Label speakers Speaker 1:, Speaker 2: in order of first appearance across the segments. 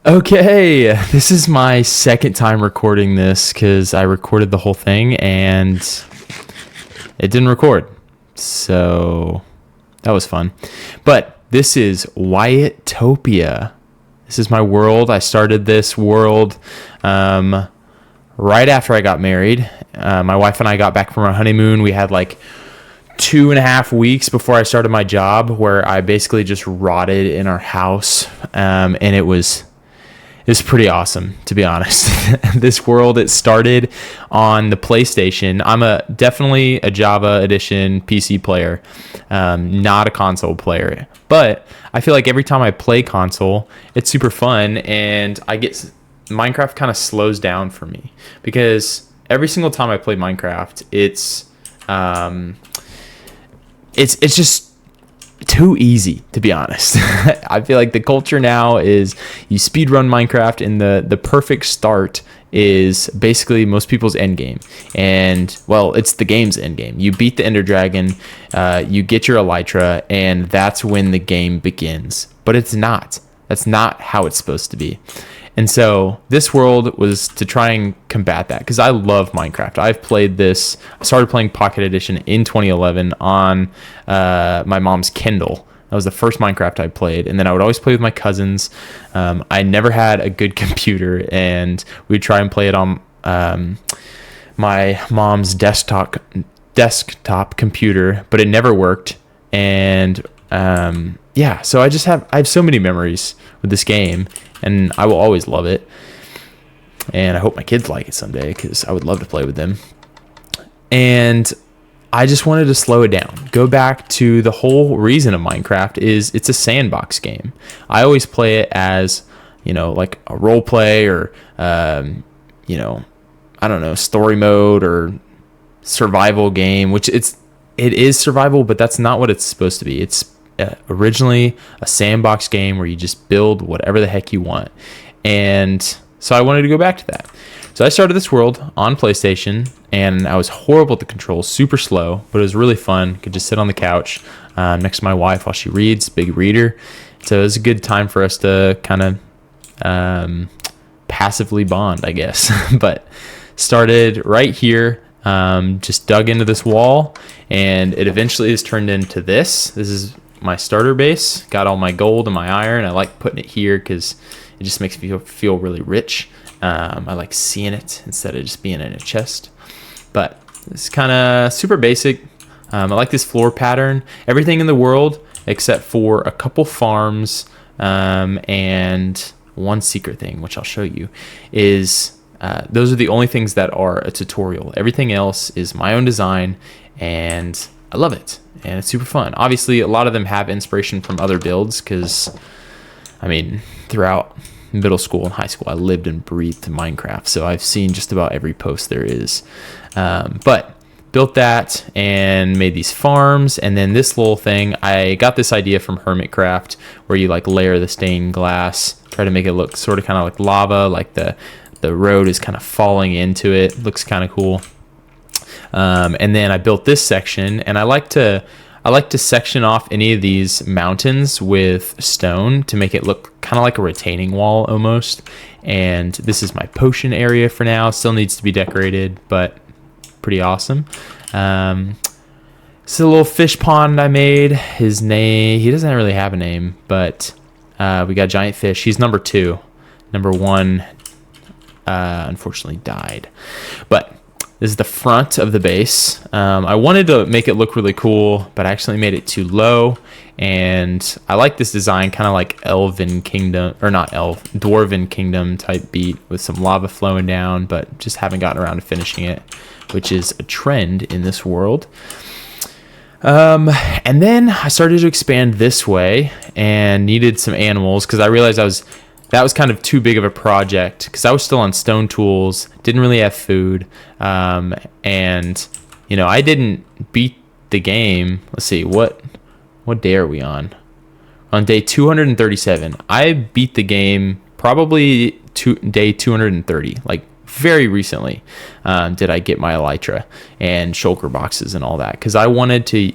Speaker 1: Okay, this is my second time recording this because I recorded the whole thing and it didn't record. So that was fun. But this is Wyattopia. This is my world. I started this world right after I got married. My wife and I got back from our honeymoon. We had like 2.5 weeks before I started my job where I basically just rotted in our house. And it was pretty awesome, to be honest. This world, it started on the PlayStation. I'm definitely a Java Edition PC player, not a console player. But I feel like every time I play console, it's super fun, and Minecraft kind of slows down for me because every single time I play Minecraft, it's just too easy, to be honest. I feel like the culture now is you speedrun Minecraft, and the perfect start is basically most people's end game. And well, it's the game's end game. You beat the Ender Dragon, you get your Elytra, and that's when the game begins. But it's not. That's not how it's supposed to be. And so this world was to try and combat that because I love Minecraft. I've played this. I started playing Pocket Edition in 2011 on my mom's Kindle. That was the first Minecraft I played. And then I would always play with my cousins. I never had a good computer, and we'd try and play it on my mom's desktop computer, but it never worked. And so I have so many memories with this game, and I will always love it. And I hope my kids like it someday because I would love to play with them. And I just wanted to slow it down. Go back to the whole reason of Minecraft is it's a sandbox game. I always play it as, like a role play or, I don't know, story mode or survival game, which it is survival, but that's not what it's supposed to be. It's originally a sandbox game where you just build whatever the heck you want. And so I wanted to go back to that. So I started this world on PlayStation, and I was horrible at the controls, super slow, but it was really fun. Could just sit on the couch next to my wife while she reads, big reader. So it was a good time for us to kind of passively bond, I guess. But started right here, just dug into this wall, and it eventually has turned into this. This is my starter base. Got all my gold and my iron. I like putting it here because it just makes me feel really rich. I like seeing it instead of just being in a chest. But it's kind of super basic. I like this floor pattern. Everything in the world except for a couple farms and one secret thing, which I'll show you, is those are the only things that are a tutorial. Everything else is my own design, and I love it. And it's super fun. Obviously, a lot of them have inspiration from other builds because, throughout middle school and high school, I lived and breathed Minecraft. So I've seen just about every post there is. But built that and made these farms. And then this little thing, I got this idea from Hermitcraft where you like layer the stained glass, try to make it look sort of kind of like lava, like the road is kind of falling into it. Looks kind of cool. And then I built this section, and I like to section off any of these mountains with stone to make it look kind of like a retaining wall almost. And this is my potion area for now. Still needs to be decorated, but pretty awesome. It's a little fish pond I made. His name, he doesn't really have a name, but we got giant fish. He's number 2. Number 1 unfortunately died. But this is the front of the base. I wanted to make it look really cool, but I actually made it too low. And I like this design, kind of like Dwarven Kingdom type beat with some lava flowing down, but just haven't gotten around to finishing it, which is a trend in this world. And then I started to expand this way and needed some animals because I realized that was kind of too big of a project because I was still on stone tools, didn't really have food, and I didn't beat the game. Let's see, what day are we on? On day 237. I beat the game probably day 230, like very recently. Did I get my Elytra and shulker boxes and all that because I wanted to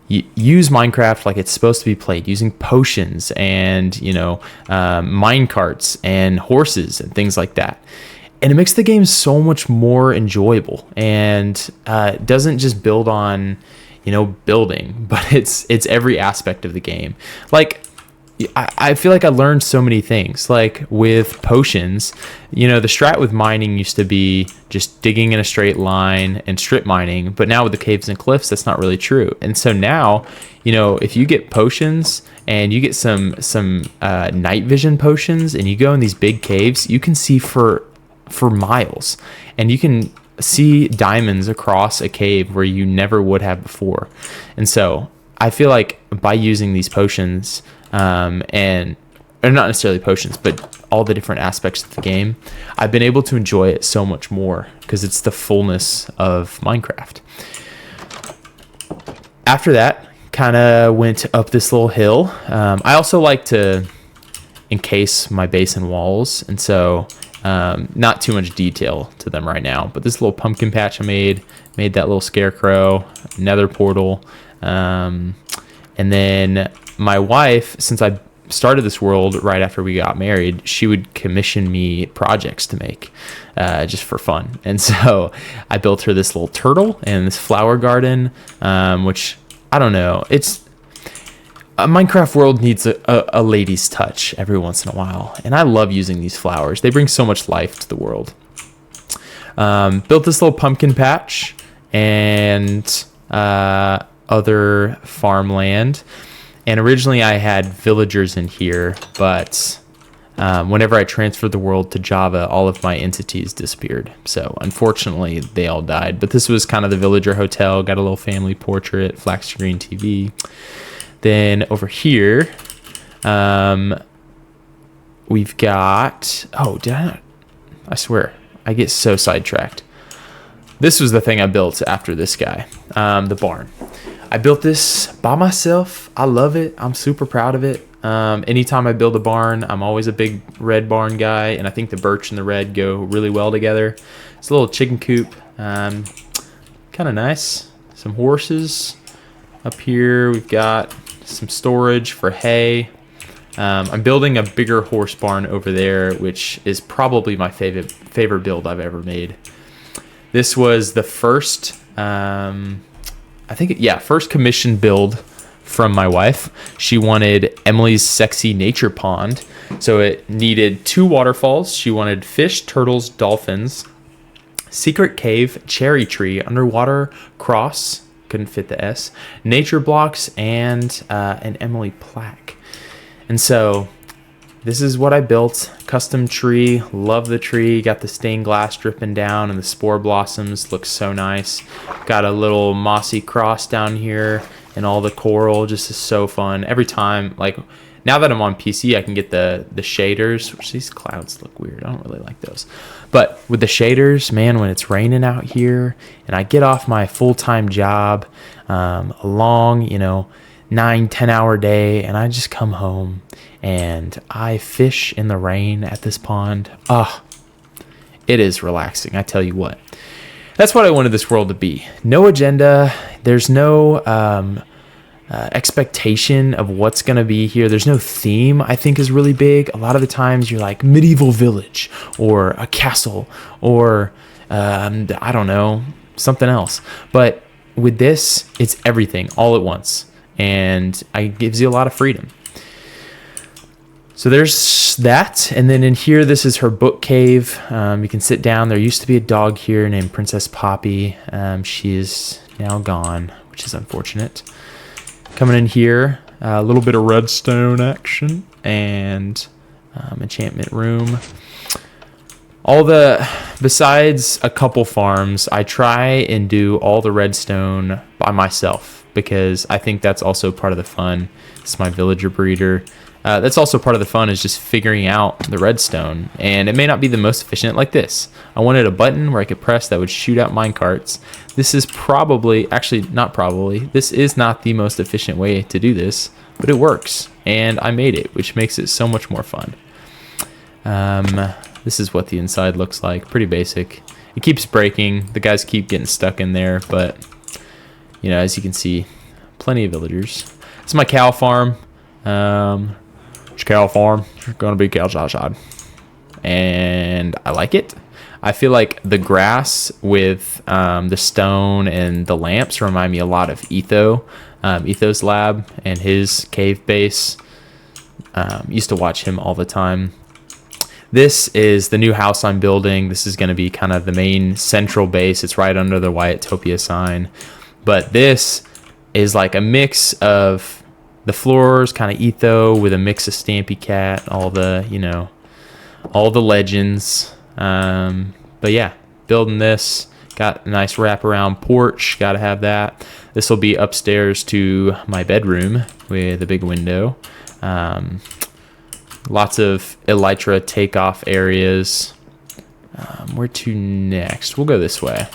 Speaker 1: use Minecraft like it's supposed to be played, using potions and, mine carts and horses and things like that. And it makes the game so much more enjoyable, and it doesn't just build on, building, but it's every aspect of the game. Like, I feel like I learned so many things. Like with potions, the strat with mining used to be just digging in a straight line and strip mining, but now with the caves and cliffs, that's not really true. And so now, if you get potions and you get some night vision potions and you go in these big caves, you can see for miles, and you can see diamonds across a cave where you never would have before. And so I feel like by using these potions, or not necessarily potions, but all the different aspects of the game, I've been able to enjoy it so much more because it's the fullness of Minecraft. After that, kind of went up this little hill. I also like to encase my base in walls, and so not too much detail to them right now, but this little pumpkin patch I made that little scarecrow, nether portal, and then my wife, since I started this world right after we got married, she would commission me projects to make just for fun. And so I built her this little turtle and this flower garden, which, I don't know, it's a Minecraft world needs a lady's touch every once in a while, and I love using these flowers. They bring so much life to the world. Built this little pumpkin patch and other farmland. And originally I had villagers in here, but whenever I transferred the world to Java, all of my entities disappeared. So unfortunately, they all died. But this was kind of the villager hotel. Got a little family portrait, flat screen TV. Then over here, we've got... Oh, I swear, I get so sidetracked. This was the thing I built after this guy, the barn. I built this by myself. I love it. I'm super proud of it. Anytime I build a barn, I'm always a big red barn guy, and I think the birch and the red go really well together. It's a little chicken coop, kind of nice. Some horses up here. We've got some storage for hay. I'm building a bigger horse barn over there, which is probably my favorite build I've ever made. This was the first... first commission build from my wife. She wanted Emily's sexy nature pond. So it needed 2 waterfalls. She wanted fish, turtles, dolphins, secret cave, cherry tree, underwater cross, couldn't fit the S, nature blocks, and an Emily plaque. And so this is what I built. Custom tree. Love the tree. Got the stained glass dripping down and the spore blossoms. Looks so nice. Got a little mossy cross down here and all the coral. Just is so fun. Every time, like, now that I'm on PC, I can get the shaders, which these clouds look weird. I don't really like those. But with the shaders, man, when it's raining out here and I get off my full-time job, a long, 9-10 hour day, and I just come home and I fish in the rain at this pond. It is relaxing, I tell you what. That's what I wanted this world to be. No agenda. There's no expectation of what's going to be here. There's no theme, I think, is really big. A lot of the times you're like medieval village or a castle or I don't know, something else. But with this, it's everything all at once, and it gives you a lot of freedom. So there's that, and then in here, this is her book cave. You can sit down. There used to be a dog here named Princess Poppy. She is now gone, which is unfortunate. Coming in here, a little bit of redstone action and enchantment room. Besides a couple farms, I try and do all the redstone by myself because I think that's also part of the fun. It's my villager breeder. That's also part of the fun, is just figuring out the redstone. And it may not be the most efficient, like this. I wanted a button where I could press that would shoot out minecarts. This is this is not the most efficient way to do this, but it works. And I made it, which makes it so much more fun. This is what the inside looks like. Pretty basic. It keeps breaking. The guys keep getting stuck in there, but, as you can see, plenty of villagers. It's my cow farm. It's cow farm. There's gonna be cows outside, and I like it. I feel like the grass with the stone and the lamps remind me a lot of Etho's lab and his cave base. Used to watch him all the time. This is the new house I'm building. This is going to be kind of the main central base. It's right under the Wyattopia sign. But this is like a mix of the floors, kind of Etho, with a mix of Stampy Cat, all the, you know, all the legends. But yeah, building this. Got a nice wraparound porch. Got to have that. This will be upstairs to my bedroom with a big window. Lots of elytra takeoff areas. Where to next? We'll go this way.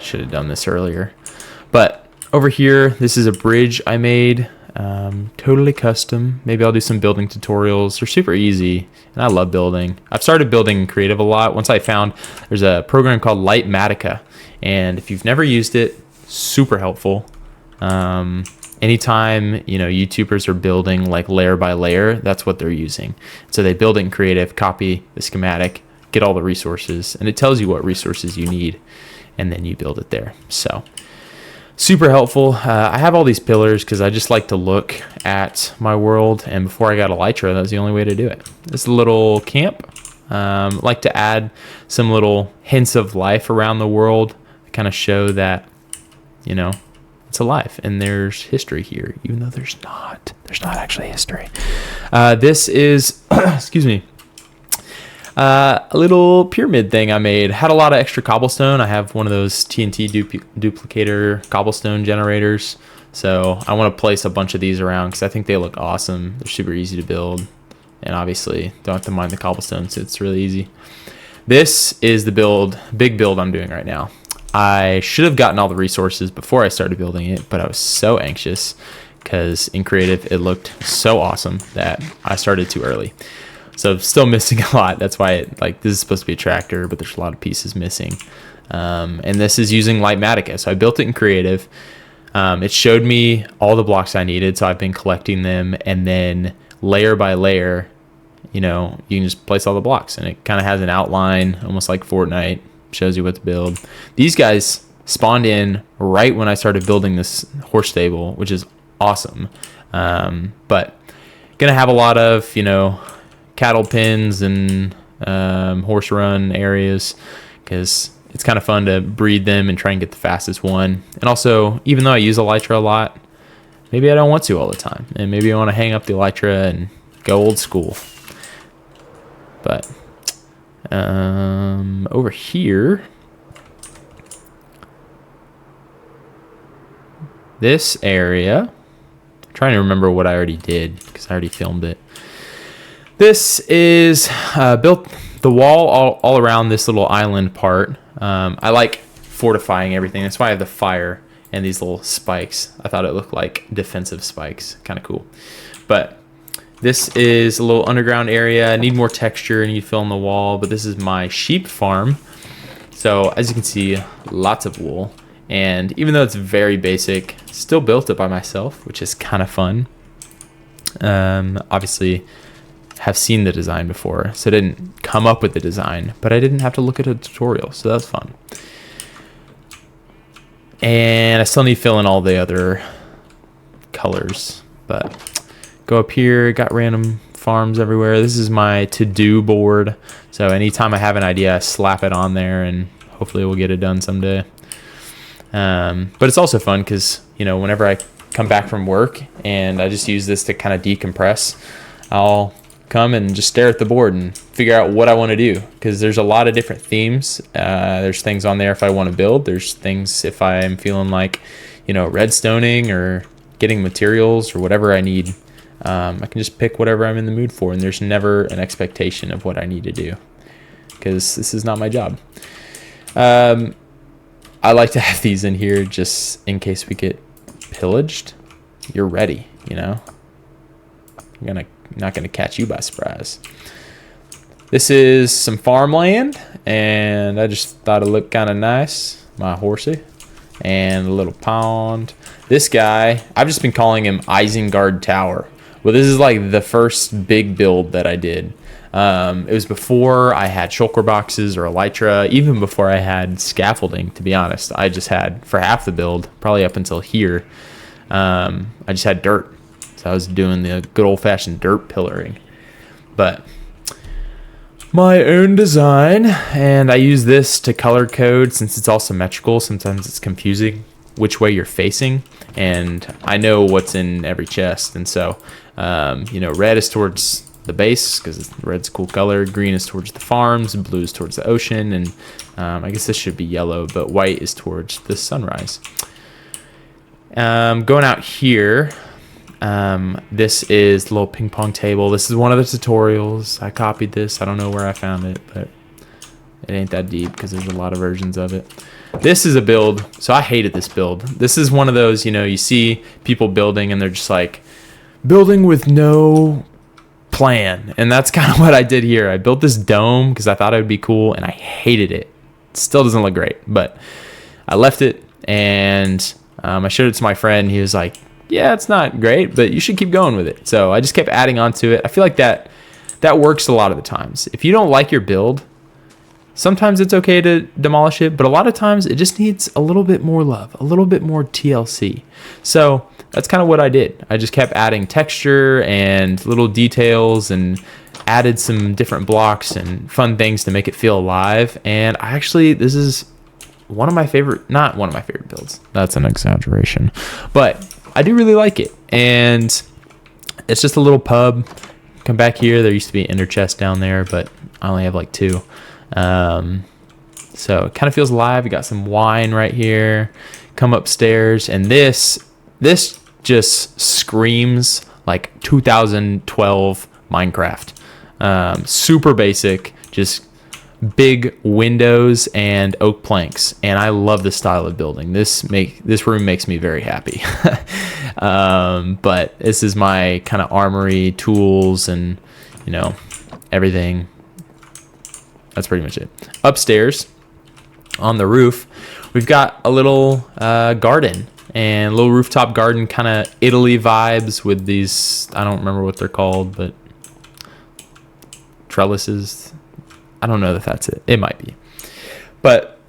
Speaker 1: Should have done this earlier. But over here, this is a bridge I made. Totally custom. Maybe I'll do some building tutorials. They're super easy, and I love building. I've started building in creative a lot. Once I found there's a program called Lightmatica, and if you've never used it, super helpful. Anytime, you know, YouTubers are building like layer by layer, that's what they're using. So they build it in creative, copy the schematic, get all the resources, and it tells you what resources you need, and then you build it there. So super helpful. I have all these pillars because I just like to look at my world, and before I got elytra, that was the only way to do it. This little camp. Like to add some little hints of life around the world, kind of show that, you know, it's alive and there's history here, even though there's not actually history. This is excuse me, a little pyramid thing I made. Had a lot of extra cobblestone. I have one of those TNT duplicator cobblestone generators, so I want to place a bunch of these around because I think they look awesome. They're super easy to build, and obviously don't have to mine the cobblestone, so it's really easy. This is the big build I'm doing right now. I should have gotten all the resources before I started building it, but I was so anxious because in creative it looked so awesome that I started too early. So I'm still missing a lot. That's why this is supposed to be a tractor, but there's a lot of pieces missing. And this is using Lightmatica. So I built it in creative. It showed me all the blocks I needed, so I've been collecting them, and then layer by layer, you know, you can just place all the blocks, and it kind of has an outline, almost like Fortnite. Shows you what to build. These guys spawned in right when I started building this horse stable, which is awesome. But gonna have a lot of, you know, cattle pens and horse run areas because it's kind of fun to breed them and try and get the fastest one. And also, even though I use elytra a lot, maybe I don't want to all the time, and maybe I want to hang up the elytra and go old school. But over here, this area, I'm trying to remember what I already did because I already filmed it. This is built the wall all around this little island part. I like fortifying everything. That's why I have the fire and these little spikes. I thought it looked like defensive spikes. Kind of cool. But this is a little underground area. I need more texture. I need to fill in the wall, but this is my sheep farm. So as you can see, lots of wool. And even though it's very basic, still built it by myself, which is kind of fun. Obviously, have seen the design before, so I didn't come up with the design, but I didn't have to look at a tutorial, so that's fun. And I still need to fill in all the other colors, but go up here, got random farms everywhere. This is my to-do board. So anytime I have an idea, I slap it on there and hopefully we'll get it done someday. But it's also fun because, you know, whenever I come back from work and I just use this to kind of decompress, I'll come and just stare at the board and figure out what I want to do, because there's a lot of different themes. There's things on there if I want to build. There's things if I'm feeling like, you know, redstoning or getting materials or whatever I need. I can just pick whatever I'm in the mood for, and there's never an expectation of what I need to do because this is not my job. I like to have these in here just in case we get pillaged. You're ready, you know. I'm not gonna catch you by surprise. This is some farmland, and I just thought it looked kind of nice. My horsey, and a little pond. This guy, I've just been calling him Isengard Tower. Well, this is like the first big build that I did. It was before I had shulker boxes or elytra, even before I had scaffolding, to be honest. I just had, for half the build, probably up until here, I just had dirt. So I was doing the good old-fashioned dirt pillaring. But my own design, and I use this to color code since it's all symmetrical. Sometimes it's confusing which way you're facing, and I know what's in every chest. And so, red is towards the base because red's a cool color, green is towards the farms, blue is towards the ocean, and I guess this should be yellow, but white is towards the sunrise. Going out here, this is the little ping pong table. This is one of the tutorials. I copied this. I don't know where I found it, but it ain't that deep because there's a lot of versions of it. This is a build. So I hated this build. This is one of those, you see people building and they're just like building with no plan. And that's kind of what I did here. I built this dome because I thought it would be cool and I hated it. Still doesn't look great, but I left it and I showed it to my friend. He was like, yeah, it's not great, but you should keep going with it. So I just kept adding on to it. I feel like that works a lot of the times. If you don't like your build, sometimes it's okay to demolish it, but a lot of times it just needs a little bit more love, a little bit more TLC. So that's kind of what I did. I just kept adding texture and little details and added some different blocks and fun things to make it feel alive. And this is not one of my favorite builds. That's an exaggeration, but I do really like it. And it's just a little pub. Come back here. There used to be an inner chest down there, but I only have like 2. So it kind of feels alive. We got some wine right here. Come upstairs, and this just screams like 2012 Minecraft. Super basic, just big windows and oak planks, and I love this style of building. This room makes me very happy. But this is my kind of armory, tools, and everything. That's pretty much it. Upstairs on the roof, we've got a little garden and a little rooftop garden, kind of Italy vibes with these, I don't remember what they're called, but trellises. I don't know if that's it. It might be. But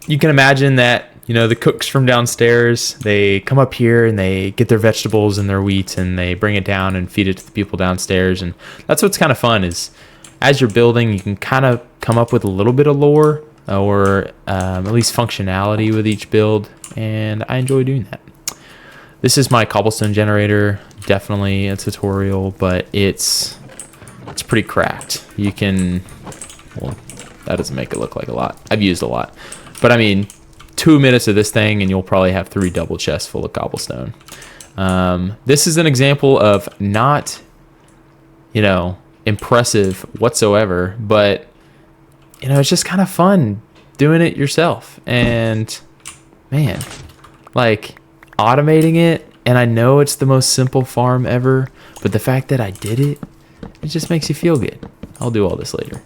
Speaker 1: you can imagine that, the cooks from downstairs, they come up here and they get their vegetables and their wheat and they bring it down and feed it to the people downstairs. And that's what's kind of fun is as you're building, you can kind of come up with a little bit of lore or at least functionality with each build. And I enjoy doing that. This is my cobblestone generator. Definitely a tutorial, but it's pretty cracked. You can... Well, that doesn't make it look like a lot. I've used a lot. But I mean, 2 minutes of this thing and you'll probably have 3 double chests full of cobblestone. This is an example of not, impressive whatsoever, but, it's just kind of fun doing it yourself. And, man, like, automating it, and I know it's the most simple farm ever, but the fact that I did it, it just makes you feel good. I'll do all this later.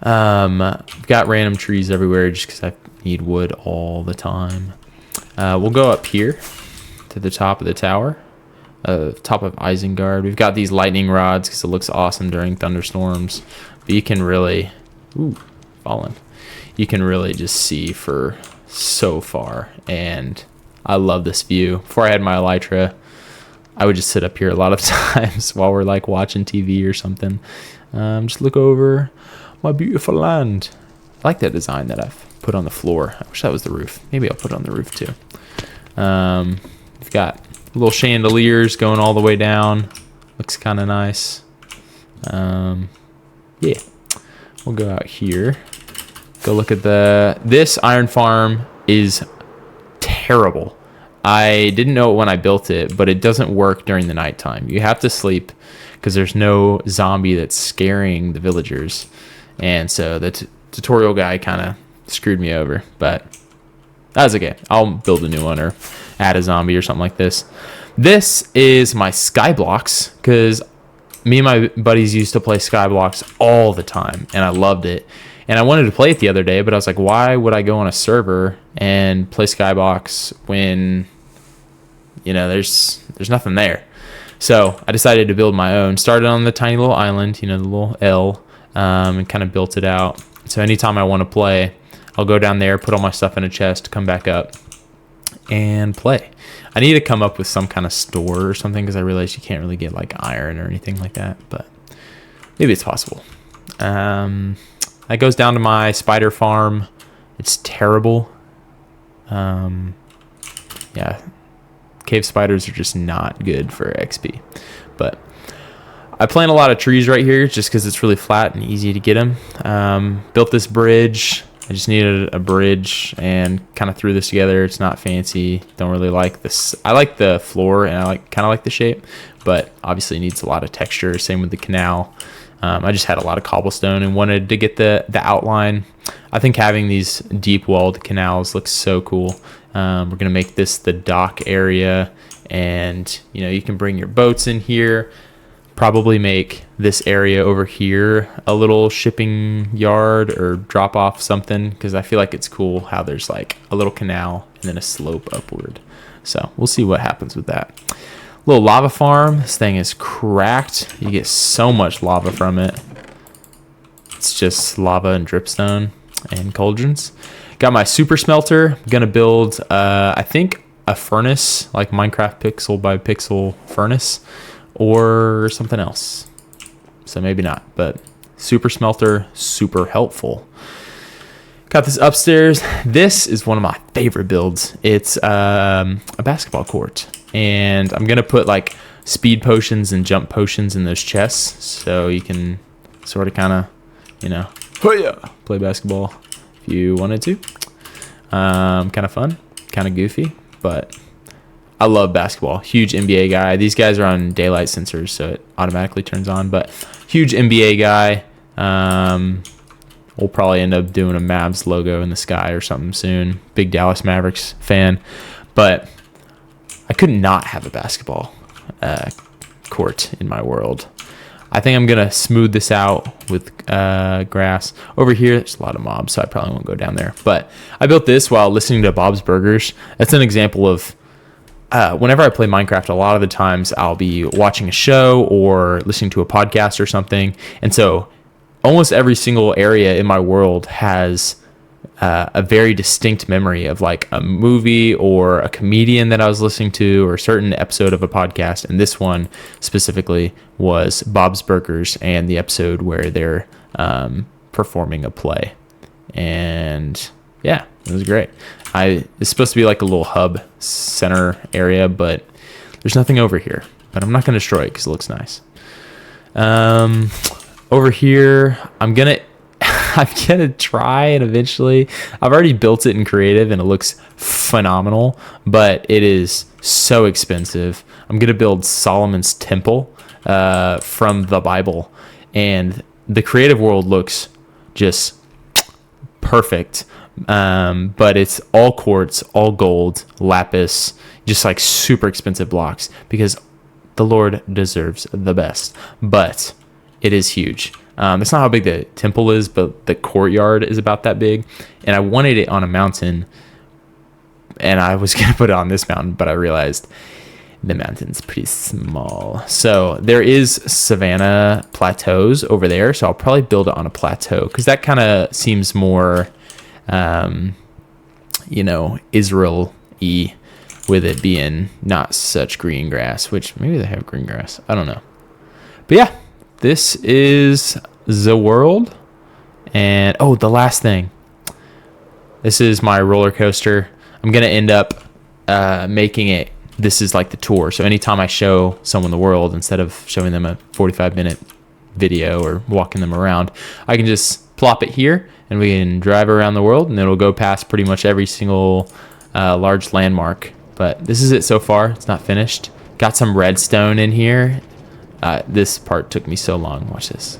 Speaker 1: We've got random trees everywhere just because I need wood all the time. We'll go up here to the top of the tower, top of Isengard. We've got these lightning rods because it looks awesome during thunderstorms. But you can really, fallen. You can really just see for so far, and I love this view. Before I had my elytra, I would just sit up here a lot of times while we're like watching TV or something. Just look over my beautiful land. I like that design that I've put on the floor. I wish that was the roof. Maybe I'll put it on the roof too. We've got little chandeliers going all the way down. Looks kind of nice. Yeah. We'll go out here. Go look at this iron farm is terrible. I didn't know it when I built it, but it doesn't work during the nighttime. You have to sleep because there's no zombie that's scaring the villagers. And so the tutorial guy kind of screwed me over, but that's okay. I'll build a new one or add a zombie or something like this. This is my Skyblocks because me and my buddies used to play Skyblocks all the time, and I loved it. And I wanted to play it the other day, but I was like, why would I go on a server and play Skyblocks when, you know, there's nothing there? So I decided to build my own. Started on the tiny little island, you know, the little L, and kind of built it out. So anytime I want to play, I'll go down there, put all my stuff in a chest, come back up, and play. I need to come up with some kind of store or something, because I realize you can't really get like iron or anything like that, but maybe it's possible. That goes down to my spider farm. It's terrible. Yeah, cave spiders are just not good for XP. But I plant a lot of trees right here just because it's really flat and easy to get them. Built this bridge. I just needed a bridge and kind of threw this together. It's not fancy. Don't really like this. I like the floor and I kind of like the shape, but obviously it needs a lot of texture. Same with the canal. I just had a lot of cobblestone and wanted to get the outline. I think having these deep walled canals looks so cool. We're gonna make this the dock area, and you know, you can bring your boats in here. Probably make this area over here a little shipping yard or drop off something, because I feel like it's cool how there's like a little canal and then a slope upward. So we'll see what happens with that. Little lava farm. This thing is cracked. You get so much lava from it. It's just lava and dripstone and cauldrons. Got my super smelter. I'm gonna build I think a furnace, like Minecraft pixel by pixel furnace, or something else. So maybe not, but super smelter, super helpful. Got this upstairs. This is one of my favorite builds. It's a basketball court, and I'm gonna put like speed potions and jump potions in those chests, so you can sort of kind of, you know, play basketball if you wanted to. Kind of fun, kind of goofy, but I love basketball. Huge NBA guy. These guys are on daylight sensors, so it automatically turns on, but huge NBA guy. We'll probably end up doing a Mavs logo in the sky or something soon. Big Dallas Mavericks fan, but I could not have a basketball court in my world. I think I'm gonna smooth this out with grass. Over here, there's a lot of mobs, so I probably won't go down there. But I built this while listening to Bob's Burgers. That's an example of whenever I play Minecraft, a lot of the times I'll be watching a show or listening to a podcast or something. And so almost every single area in my world has a very distinct memory of like a movie or a comedian that I was listening to, or a certain episode of a podcast. And this one specifically was Bob's Burgers and the episode where they're performing a play. And yeah, it was great. It's supposed to be like a little hub center area, but there's nothing over here. But I'm not going to destroy it because it looks nice. Over here, I'm gonna try, and eventually, I've already built it in creative and it looks phenomenal, but it is so expensive. I'm gonna build Solomon's temple from the Bible, and the creative world looks just perfect. But it's all quartz, all gold, lapis, just like super expensive blocks, because the Lord deserves the best. But it is huge. That's not how big the temple is, but the courtyard is about that big. And I wanted it on a mountain, and I was going to put it on this mountain, but I realized the mountain's pretty small. So there is savanna plateaus over there, so I'll probably build it on a plateau, because that kind of seems more, you know, Israel-y, with it being not such green grass, which maybe they have green grass. I don't know. But yeah, this is the world. And oh, the last thing. This is my roller coaster. I'm going to end up making it. This is like the tour. So anytime I show someone the world, instead of showing them a 45-minute video or walking them around, I can just plop it here and we can drive around the world, and it'll go past pretty much every single large landmark. But this is it so far. It's not finished. Got some redstone in here. This part took me so long. Watch this.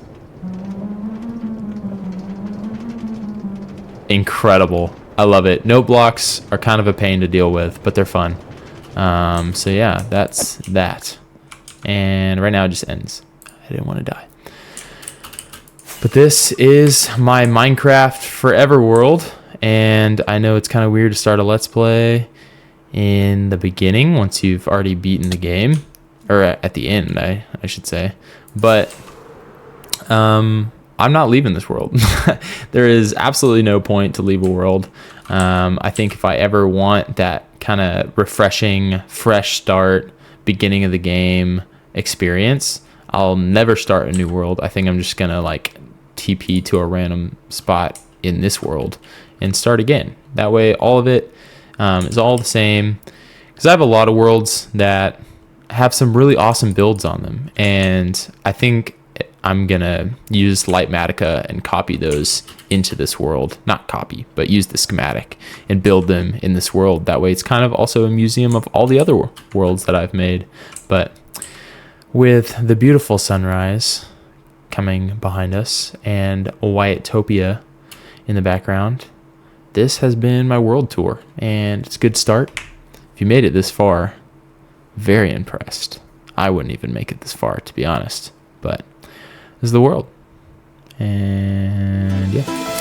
Speaker 1: Incredible. I love it. Note blocks are kind of a pain to deal with, but they're fun. So yeah, that's that. And right now it just ends. I didn't want to die. But this is my Minecraft Forever world, and I know it's kind of weird to start a Let's Play in the beginning once you've already beaten the game, or at the end, I should say. But I'm not leaving this world. There is absolutely no point to leave a world. I think if I ever want that kind of refreshing, fresh start, beginning of the game experience, I'll never start a new world. I think I'm just gonna like TP to a random spot in this world and start again. That way all of it is all the same, because I have a lot of worlds that have some really awesome builds on them, and I think I'm gonna use Lightmatica and copy those into this world. Not copy, but use the schematic and build them in this world. That way it's kind of also a museum of all the other worlds that I've made. But with the beautiful sunrise coming behind us and Wyatopia in the background, this has been my world tour, and it's a good start. If you made it this far, very impressed. I wouldn't even make it this far, to be honest, but this is the world. And yeah.